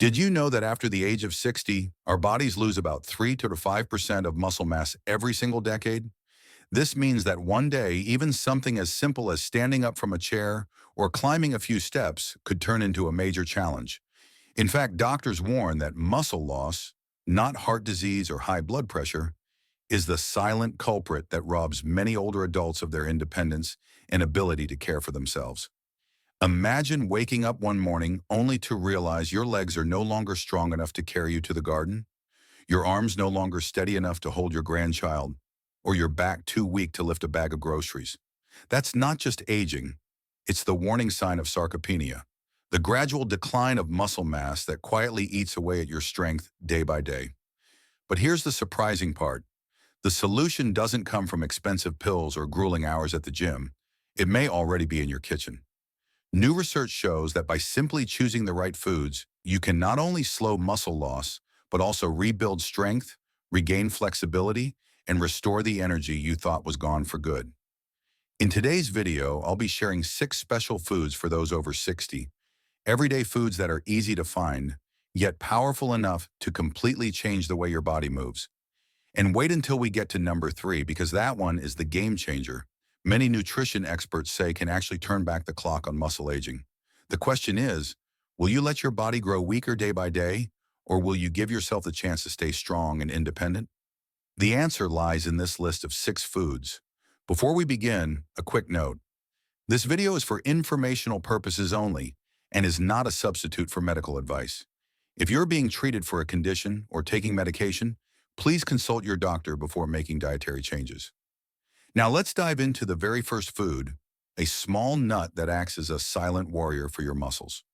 Did you know that after the age of 60, our bodies lose about 3 to 5% of muscle mass every single decade? This means that one day, even something as simple as standing up from a chair or climbing a few steps could turn into a major challenge. In fact, doctors warn that muscle loss, not heart disease or high blood pressure, is the silent culprit that robs many older adults of their independence and ability to care for themselves. Imagine waking up one morning only to realize your legs are no longer strong enough to carry you to the garden, your arms no longer steady enough to hold your grandchild, or your back too weak to lift a bag of groceries. That's not just aging, it's the warning sign of sarcopenia, the gradual decline of muscle mass that quietly eats away at your strength day by day. But here's the surprising part. The solution doesn't come from expensive pills or grueling hours at the gym. It may already be in your kitchen. New research shows that by simply choosing the right foods, you can not only slow muscle loss, but also rebuild strength, regain flexibility, and restore the energy you thought was gone for good. In today's video, I'll be sharing 6 special foods for those over 60, everyday foods that are easy to find, yet powerful enough to completely change the way your body moves. And wait until we get to number 3, because that one is the game changer. Many nutrition experts say can actually turn back the clock on muscle aging. The question is, will you let your body grow weaker day by day, or will you give yourself the chance to stay strong and independent? The answer lies in this list of 6 foods. Before we begin, a quick note. This video is for informational purposes only and is not a substitute for medical advice. If you're being treated for a condition or taking medication, please consult your doctor before making dietary changes. Now let's dive into the very first food, a small nut that acts as a silent warrior for your muscles.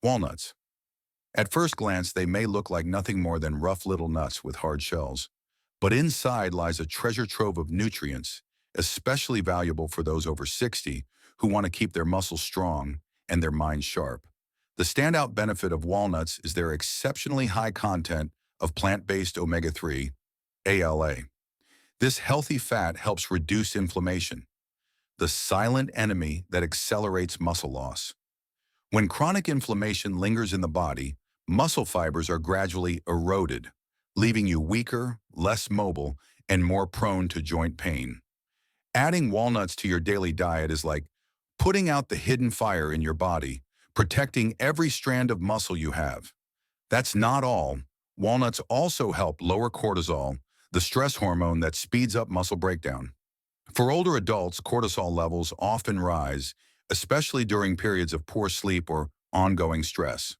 Walnuts. At first glance, they may look like nothing more than rough little nuts with hard shells, but inside lies a treasure trove of nutrients, especially valuable for those over 60 who want to keep their muscles strong and their minds sharp. The standout benefit of walnuts is their exceptionally high content of plant-based omega-3, ALA. This healthy fat helps reduce inflammation, the silent enemy that accelerates muscle loss. When chronic inflammation lingers in the body, muscle fibers are gradually eroded, leaving you weaker, less mobile, and more prone to joint pain. Adding walnuts to your daily diet is like putting out the hidden fire in your body, protecting every strand of muscle you have. That's not all. Walnuts also help lower cortisol, the stress hormone that speeds up muscle breakdown. For older adults, cortisol levels often rise, especially during periods of poor sleep or ongoing stress.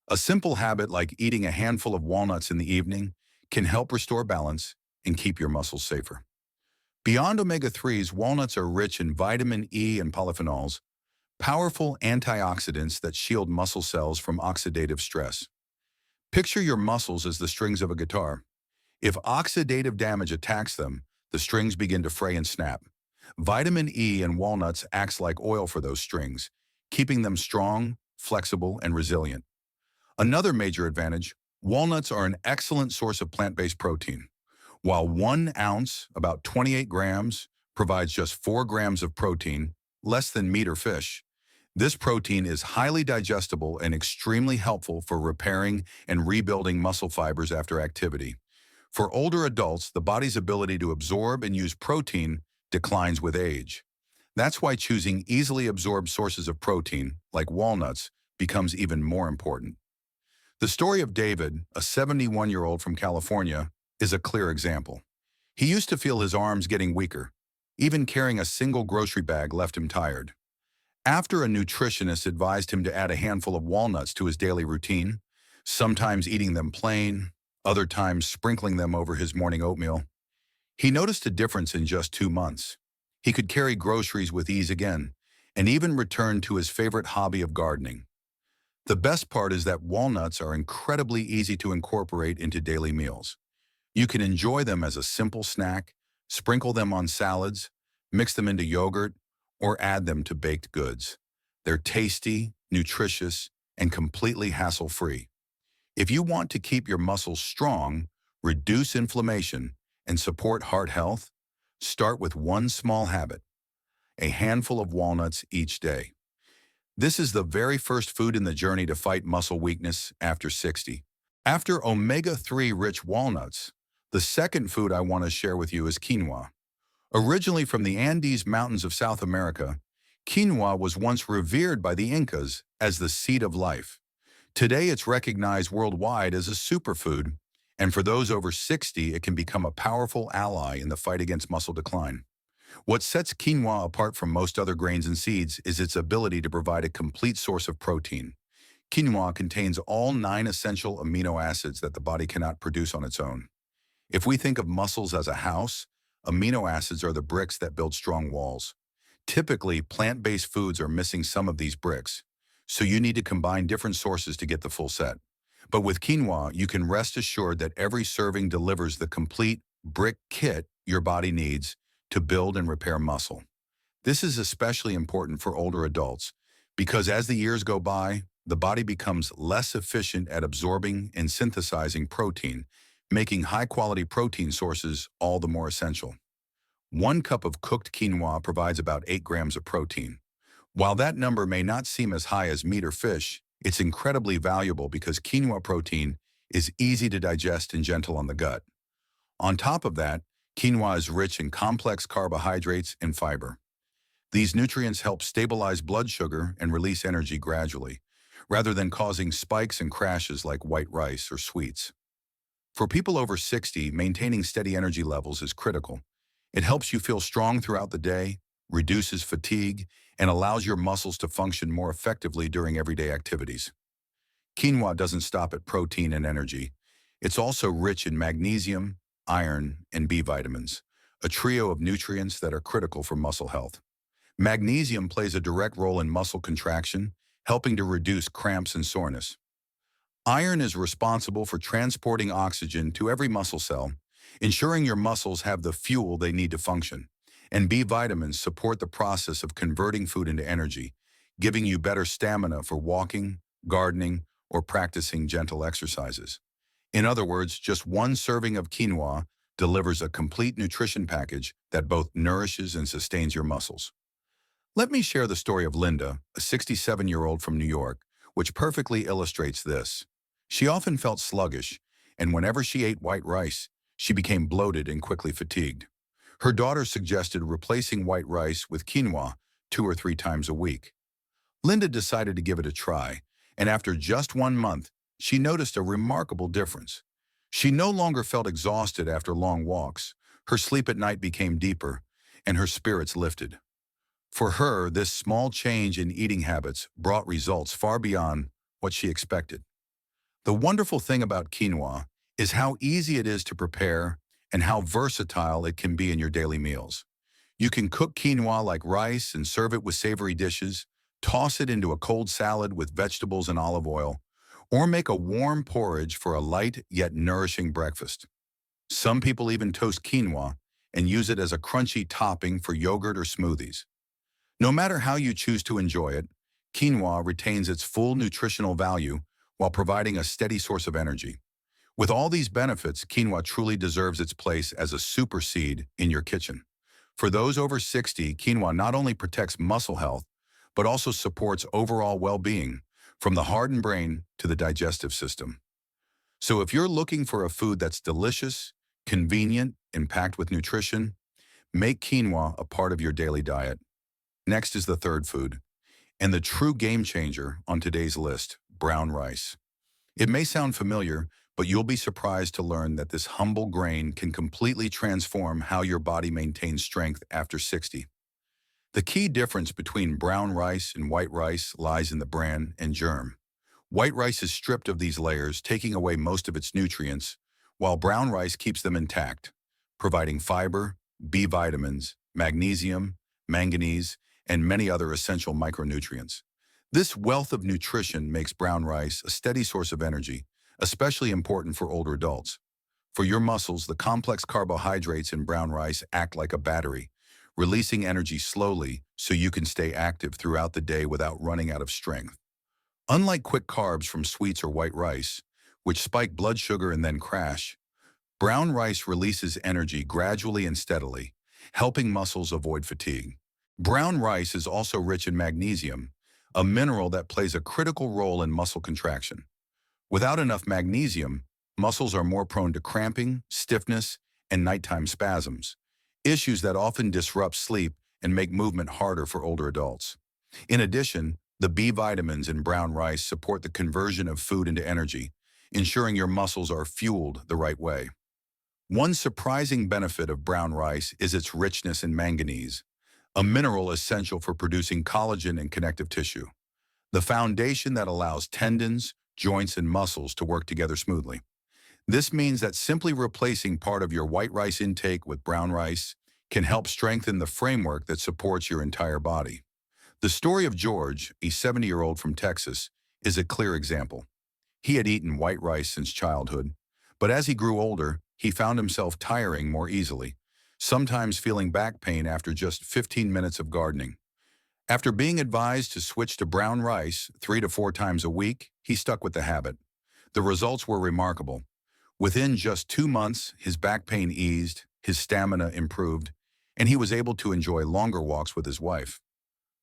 A simple habit like eating a handful of walnuts in the evening can help restore balance and keep your muscles safer. Beyond omega-3s, walnuts are rich in vitamin E and polyphenols, powerful antioxidants that shield muscle cells from oxidative stress. Picture your muscles as the strings of a guitar. If oxidative damage attacks them, the strings begin to fray and snap. Vitamin E in walnuts acts like oil for those strings, keeping them strong, flexible, and resilient. Another major advantage, walnuts are an excellent source of plant-based protein. While 1 ounce, about 28 grams, provides just 4 grams of protein, less than meat or fish, this protein is highly digestible and extremely helpful for repairing and rebuilding muscle fibers after activity. For older adults, the body's ability to absorb and use protein declines with age. That's why choosing easily absorbed sources of protein, like walnuts, becomes even more important. The story of David, a 71-year-old from California, is a clear example. He used to feel his arms getting weaker. Even carrying a single grocery bag left him tired. After a nutritionist advised him to add a handful of walnuts to his daily routine, sometimes eating them plain, other times sprinkling them over his morning oatmeal, he noticed a difference in just 2 months. He could carry groceries with ease again, and even return to his favorite hobby of gardening. The best part is that walnuts are incredibly easy to incorporate into daily meals. You can enjoy them as a simple snack, sprinkle them on salads, mix them into yogurt, or add them to baked goods. They're tasty, nutritious, and completely hassle-free. If you want to keep your muscles strong, reduce inflammation, and support heart health, start with one small habit, a handful of walnuts each day. This is the very first food in the journey to fight muscle weakness after 60. After omega-3 rich walnuts, the second food I want to share with you is quinoa. Originally from the Andes Mountains of South America, quinoa was once revered by the Incas as the seed of life. Today, it's recognized worldwide as a superfood, and for those over 60, it can become a powerful ally in the fight against muscle decline. What sets quinoa apart from most other grains and seeds is its ability to provide a complete source of protein. Quinoa contains all 9 essential amino acids that the body cannot produce on its own. If we think of muscles as a house, amino acids are the bricks that build strong walls. Typically, plant-based foods are missing some of these bricks, so you need to combine different sources to get the full set. But with quinoa, you can rest assured that every serving delivers the complete brick kit your body needs to build and repair muscle. This is especially important for older adults because as the years go by, the body becomes less efficient at absorbing and synthesizing protein, making high-quality protein sources all the more essential. 1 cup of cooked quinoa provides about 8 grams of protein. While that number may not seem as high as meat or fish, it's incredibly valuable because quinoa protein is easy to digest and gentle on the gut. On top of that, quinoa is rich in complex carbohydrates and fiber. These nutrients help stabilize blood sugar and release energy gradually, rather than causing spikes and crashes like white rice or sweets. For people over 60, maintaining steady energy levels is critical. It helps you feel strong throughout the day, reduces fatigue, and allows your muscles to function more effectively during everyday activities. Quinoa doesn't stop at protein and energy. It's also rich in magnesium, iron, and B vitamins, a trio of nutrients that are critical for muscle health. Magnesium plays a direct role in muscle contraction, helping to reduce cramps and soreness. Iron is responsible for transporting oxygen to every muscle cell, ensuring your muscles have the fuel they need to function. And B vitamins support the process of converting food into energy, giving you better stamina for walking, gardening, or practicing gentle exercises. In other words, just 1 serving of quinoa delivers a complete nutrition package that both nourishes and sustains your muscles. Let me share the story of Linda, a 67-year-old from New York, which perfectly illustrates this. She often felt sluggish, and whenever she ate white rice, she became bloated and quickly fatigued. Her daughter suggested replacing white rice with quinoa 2 or 3 times a week. Linda decided to give it a try, and after just 1 month, she noticed a remarkable difference. She no longer felt exhausted after long walks, her sleep at night became deeper, and her spirits lifted. For her, this small change in eating habits brought results far beyond what she expected. The wonderful thing about quinoa is how easy it is to prepare and how versatile it can be in your daily meals. You can cook quinoa like rice and serve it with savory dishes, toss it into a cold salad with vegetables and olive oil, or make a warm porridge for a light yet nourishing breakfast. Some people even toast quinoa and use it as a crunchy topping for yogurt or smoothies. No matter how you choose to enjoy it, quinoa retains its full nutritional value while providing a steady source of energy. With all these benefits, quinoa truly deserves its place as a super seed in your kitchen. For those over 60, quinoa not only protects muscle health, but also supports overall well-being, from the heart and brain to the digestive system. So if you're looking for a food that's delicious, convenient, and packed with nutrition, make quinoa a part of your daily diet. Next is the third food, and the true game changer on today's list, brown rice. It may sound familiar, but you'll be surprised to learn that this humble grain can completely transform how your body maintains strength after 60. The key difference between brown rice and white rice lies in the bran and germ. White rice is stripped of these layers, taking away most of its nutrients, while brown rice keeps them intact, providing fiber, B vitamins, magnesium, manganese, and many other essential micronutrients. This wealth of nutrition makes brown rice a steady source of energy, especially important for older adults. For your muscles, the complex carbohydrates in brown rice act like a battery, releasing energy slowly so you can stay active throughout the day without running out of strength. Unlike quick carbs from sweets or white rice, which spike blood sugar and then crash, brown rice releases energy gradually and steadily, helping muscles avoid fatigue. Brown rice is also rich in magnesium, a mineral that plays a critical role in muscle contraction. Without enough magnesium, muscles are more prone to cramping, stiffness, and nighttime spasms, issues that often disrupt sleep and make movement harder for older adults. In addition, the B vitamins in brown rice support the conversion of food into energy, ensuring your muscles are fueled the right way. One surprising benefit of brown rice is its richness in manganese, a mineral essential for producing collagen and connective tissue, the foundation that allows tendons, joints, and muscles to work together smoothly. This means that simply replacing part of your white rice intake with brown rice can help strengthen the framework that supports your entire body. The story of George, a 70-year-old from Texas, is a clear example. He had eaten white rice since childhood, but as he grew older, he found himself tiring more easily, sometimes feeling back pain after just 15 minutes of gardening. After being advised to switch to brown rice 3 to 4 times a week, he stuck with the habit. The results were remarkable. Within just 2 months, his back pain eased, his stamina improved, and he was able to enjoy longer walks with his wife.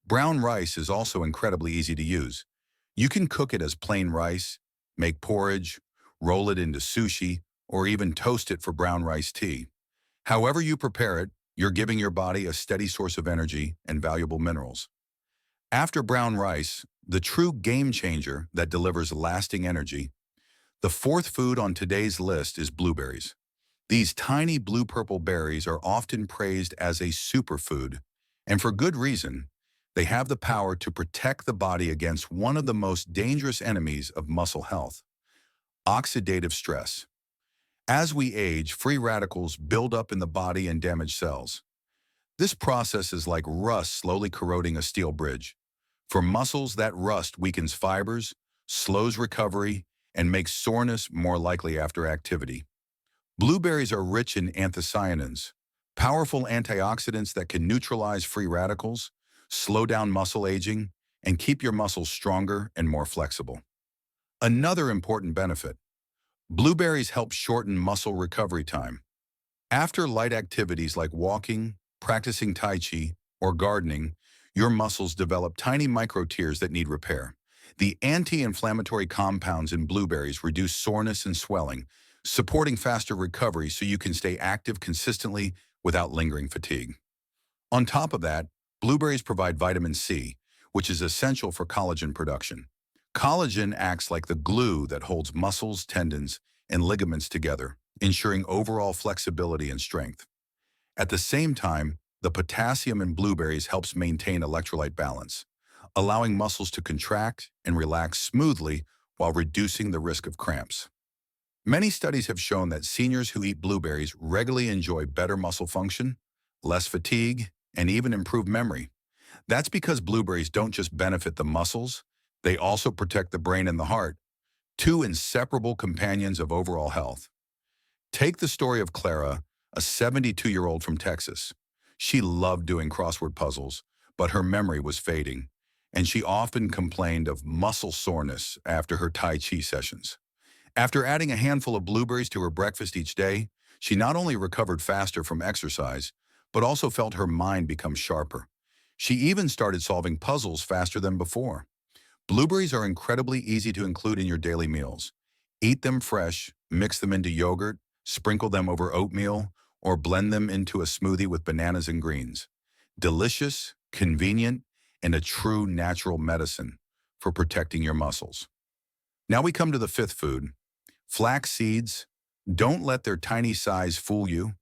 Brown rice is also incredibly easy to use. You can cook it as plain rice, make porridge, roll it into sushi, or even toast it for brown rice tea. However you prepare it, you're giving your body a steady source of energy and valuable minerals. After brown rice, the true game changer that delivers lasting energy, the fourth food on today's list is blueberries. These tiny blue-purple berries are often praised as a superfood, and for good reason. They have the power to protect the body against one of the most dangerous enemies of muscle health, oxidative stress. As we age, free radicals build up in the body and damage cells. This process is like rust slowly corroding a steel bridge. For muscles, that rust weakens fibers, slows recovery, and makes soreness more likely after activity. Blueberries are rich in anthocyanins, powerful antioxidants that can neutralize free radicals, slow down muscle aging, and keep your muscles stronger and more flexible. Another important benefit: blueberries help shorten muscle recovery time. After light activities like walking, practicing Tai Chi, or gardening, your muscles develop tiny micro-tears that need repair. The anti-inflammatory compounds in blueberries reduce soreness and swelling, supporting faster recovery so you can stay active consistently without lingering fatigue. On top of that, blueberries provide vitamin C, which is essential for collagen production. Collagen acts like the glue that holds muscles, tendons, and ligaments together, ensuring overall flexibility and strength. At the same time, the potassium in blueberries helps maintain electrolyte balance, allowing muscles to contract and relax smoothly while reducing the risk of cramps. Many studies have shown that seniors who eat blueberries regularly enjoy better muscle function, less fatigue, and even improved memory. That's because blueberries don't just benefit the muscles, they also protect the brain and the heart, two inseparable companions of overall health. Take the story of Clara, a 72-year-old from Texas. She loved doing crossword puzzles, but her memory was fading, and she often complained of muscle soreness after her Tai Chi sessions. After adding a handful of blueberries to her breakfast each day, she not only recovered faster from exercise, but also felt her mind become sharper. She even started solving puzzles faster than before. Blueberries are incredibly easy to include in your daily meals. Eat them fresh, mix them into yogurt, sprinkle them over oatmeal, or blend them into a smoothie with bananas and greens. Delicious, convenient, and a true natural medicine for protecting your muscles. Now we come to the fifth food, flax seeds. Don't let their tiny size fool you.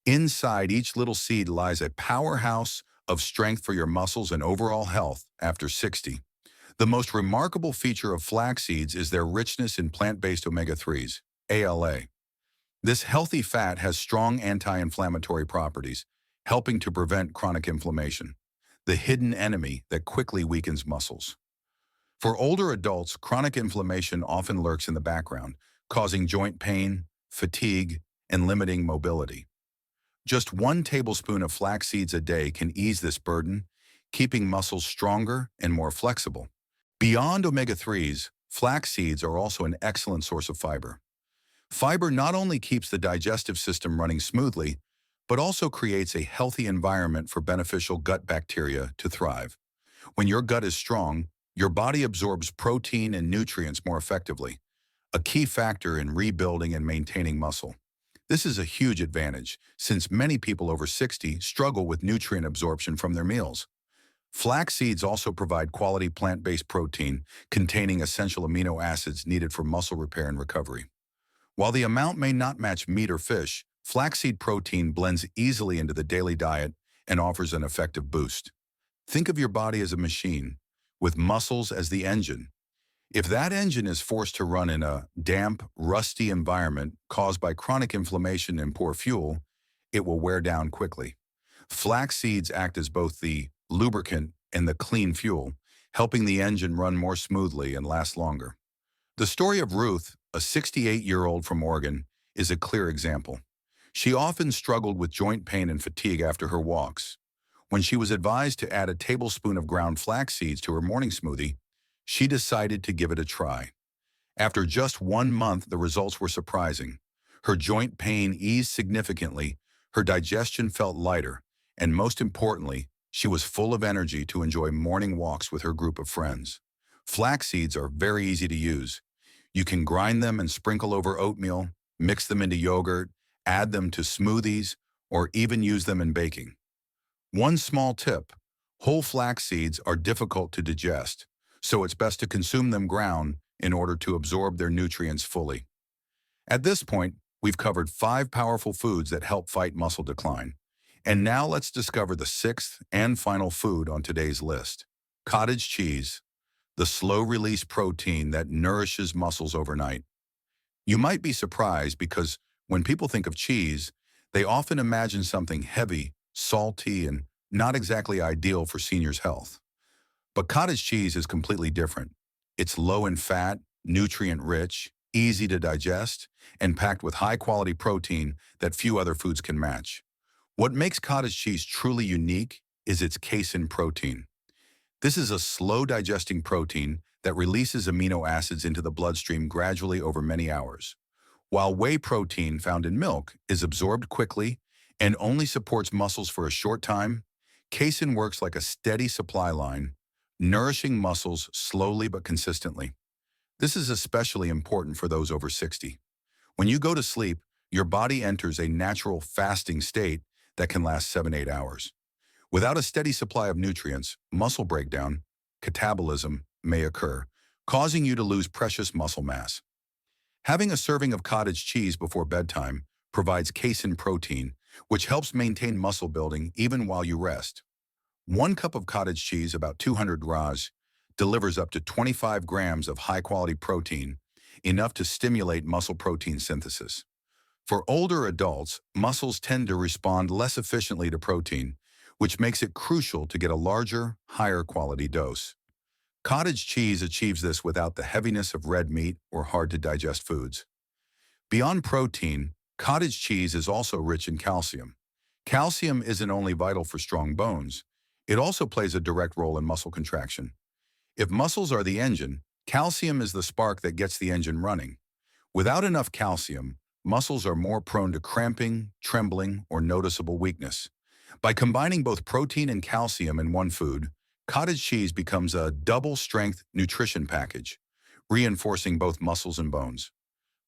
Inside each little seed lies a powerhouse of strength for your muscles and overall health after 60. The most remarkable feature of flax seeds is their richness in plant-based omega-3s, ALA. This healthy fat has strong anti-inflammatory properties, helping to prevent chronic inflammation, the hidden enemy that quickly weakens muscles. For older adults, chronic inflammation often lurks in the background, causing joint pain, fatigue, and limiting mobility. Just 1 tablespoon of flax seeds a day can ease this burden, keeping muscles stronger and more flexible. Beyond omega-3s, flax seeds are also an excellent source of fiber. Fiber not only keeps the digestive system running smoothly, but also creates a healthy environment for beneficial gut bacteria to thrive. When your gut is strong, Your body absorbs protein and nutrients more effectively, a key factor in rebuilding and maintaining muscle. This is a huge advantage, since many people over 60 struggle with nutrient absorption from their meals. Flax seeds also provide quality plant-based protein containing essential amino acids needed for muscle repair and recovery. While the amount may not match meat or fish, flaxseed protein blends easily into the daily diet and offers an effective boost. Think of your body as a machine, with muscles as the engine. If that engine is forced to run in a damp, rusty environment caused by chronic inflammation and poor fuel, it will wear down quickly. Flax seeds act as both the lubricant and the clean fuel, helping the engine run more smoothly and last longer. The story of Ruth, a 68-year-old from Oregon, is a clear example. She often struggled with joint pain and fatigue after her walks. When she was advised to add a tablespoon of ground flax seeds to her morning smoothie, she decided to give it a try. After just 1 month, the results were surprising. Her joint pain eased significantly, her digestion felt lighter, and most importantly, she was full of energy to enjoy morning walks with her group of friends. Flax seeds are very easy to use. You can grind them and sprinkle over oatmeal, mix them into yogurt, add them to smoothies, or even use them in baking. One small tip: whole flax seeds are difficult to digest, so it's best to consume them ground in order to absorb their nutrients fully. At this point, we've covered 5 powerful foods that help fight muscle decline. And now let's discover the 6th and final food on today's list: cottage cheese, the slow-release protein that nourishes muscles overnight. You might be surprised because when people think of cheese, they often imagine something heavy, salty, and not exactly ideal for seniors' health. But cottage cheese is completely different. It's low in fat, nutrient-rich, easy to digest, and packed with high-quality protein that few other foods can match. What makes cottage cheese truly unique is its casein protein. This is a slow-digesting protein that releases amino acids into the bloodstream gradually over many hours. While whey protein found in milk is absorbed quickly and only supports muscles for a short time, casein works like a steady supply line, nourishing muscles slowly but consistently. This is especially important for those over 60. When you go to sleep, your body enters a natural fasting state that can last 7-8 hours. Without a steady supply of nutrients, muscle breakdown, catabolism, may occur, causing you to lose precious muscle mass. Having a serving of cottage cheese before bedtime provides casein protein, which helps maintain muscle building even while you rest. 1 cup of cottage cheese, about 200 grams, delivers up to 25 grams of high-quality protein, enough to stimulate muscle protein synthesis. For older adults, muscles tend to respond less efficiently to protein, which makes it crucial to get a larger, higher-quality dose. Cottage cheese achieves this without the heaviness of red meat or hard-to-digest foods. Beyond protein, cottage cheese is also rich in calcium. Calcium isn't only vital for strong bones, it also plays a direct role in muscle contraction. If muscles are the engine, calcium is the spark that gets the engine running. Without enough calcium, muscles are more prone to cramping, trembling, or noticeable weakness. By combining both protein and calcium in one food, cottage cheese becomes a double-strength nutrition package, reinforcing both muscles and bones.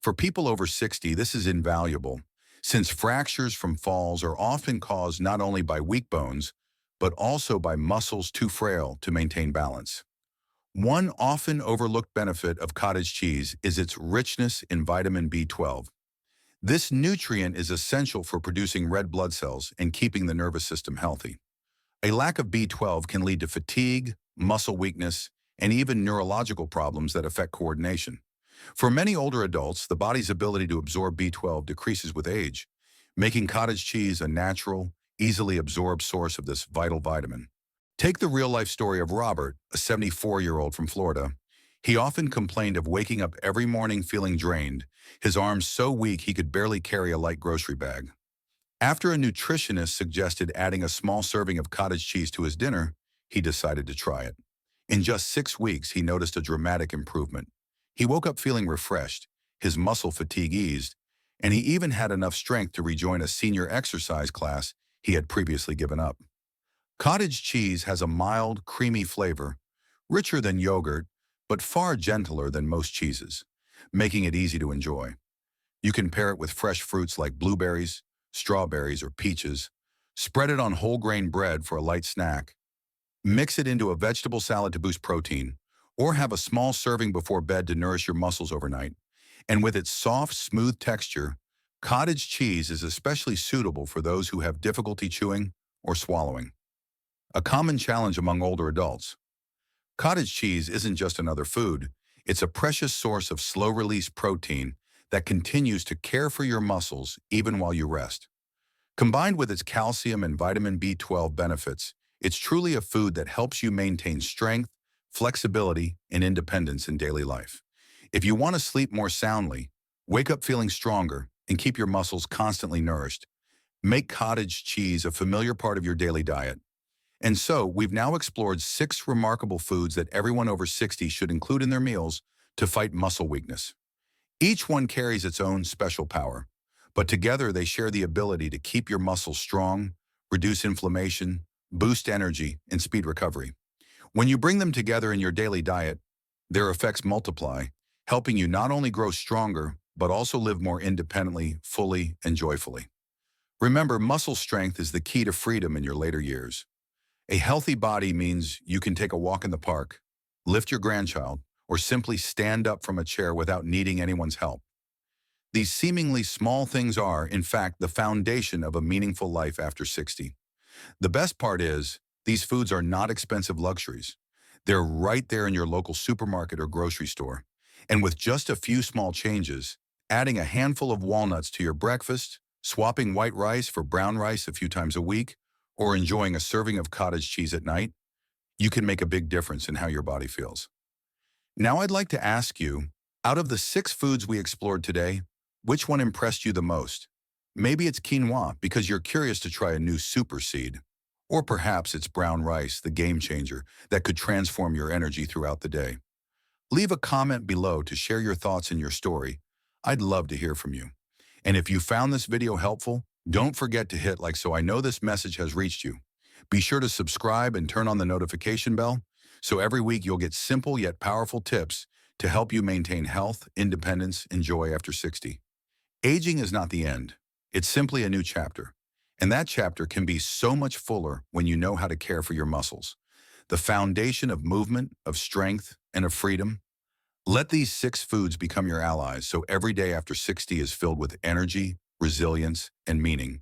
For people over 60, this is invaluable, since fractures from falls are often caused not only by weak bones, but also by muscles too frail to maintain balance. One often overlooked benefit of cottage cheese is its richness in vitamin B12. This nutrient is essential for producing red blood cells and keeping the nervous system healthy. A lack of B12 can lead to fatigue, muscle weakness, and even neurological problems that affect coordination. For many older adults, the body's ability to absorb B12 decreases with age, making cottage cheese a natural, easily absorbed source of this vital vitamin. Take the real-life story of Robert, a 74-year-old from Florida. He often complained of waking up every morning feeling drained, his arms so weak he could barely carry a light grocery bag. After a nutritionist suggested adding a small serving of cottage cheese to his dinner, he decided to try it. In just 6 weeks, he noticed a dramatic improvement. He woke up feeling refreshed, his muscle fatigue eased, and he even had enough strength to rejoin a senior exercise class he had previously given up. Cottage cheese has a mild, creamy flavor, richer than yogurt, but far gentler than most cheeses, making it easy to enjoy. You can pair it with fresh fruits like blueberries, strawberries, or peaches, spread it on whole grain bread for a light snack, mix it into a vegetable salad to boost protein, or have a small serving before bed to nourish your muscles overnight. And with its soft, smooth texture, cottage cheese is especially suitable for those who have difficulty chewing or swallowing. A common challenge among older adults. Cottage cheese isn't just another food, it's a precious source of slow-release protein that continues to care for your muscles even while you rest. Combined with its calcium and vitamin B12 benefits, it's truly a food that helps you maintain strength, flexibility, and independence in daily life. If you want to sleep more soundly, wake up feeling stronger, and keep your muscles constantly nourished, make cottage cheese a familiar part of your daily diet. And so, we've now explored 6 remarkable foods that everyone over 60 should include in their meals to fight muscle weakness. Each one carries its own special power, but together they share the ability to keep your muscles strong, reduce inflammation, boost energy, and speed recovery. When you bring them together in your daily diet, their effects multiply, helping you not only grow stronger, but also live more independently, fully, and joyfully. Remember, muscle strength is the key to freedom in your later years. A healthy body means you can take a walk in the park, lift your grandchild, or simply stand up from a chair without needing anyone's help. These seemingly small things are, in fact, the foundation of a meaningful life after 60. The best part is, these foods are not expensive luxuries. They're right there in your local supermarket or grocery store. And with just a few small changes, adding a handful of walnuts to your breakfast, swapping white rice for brown rice a few times a week, or enjoying a serving of cottage cheese at night, you can make a big difference in how your body feels. Now I'd like to ask you, out of the 6 foods we explored today, which one impressed you the most? Maybe it's quinoa because you're curious to try a new super seed. Or perhaps it's brown rice, the game changer, that could transform your energy throughout the day. Leave a comment below to share your thoughts and your story. I'd love to hear from you. And if you found this video helpful, don't forget to hit like so I know this message has reached you. Be sure to subscribe and turn on the notification bell so every week you'll get simple yet powerful tips to help you maintain health, independence, and joy after 60. Aging is not the end. It's simply a new chapter. And that chapter can be so much fuller when you know how to care for your muscles. The foundation of movement, of strength, and of freedom. Let these 6 foods become your allies so every day after 60 is filled with energy, resilience, and meaning.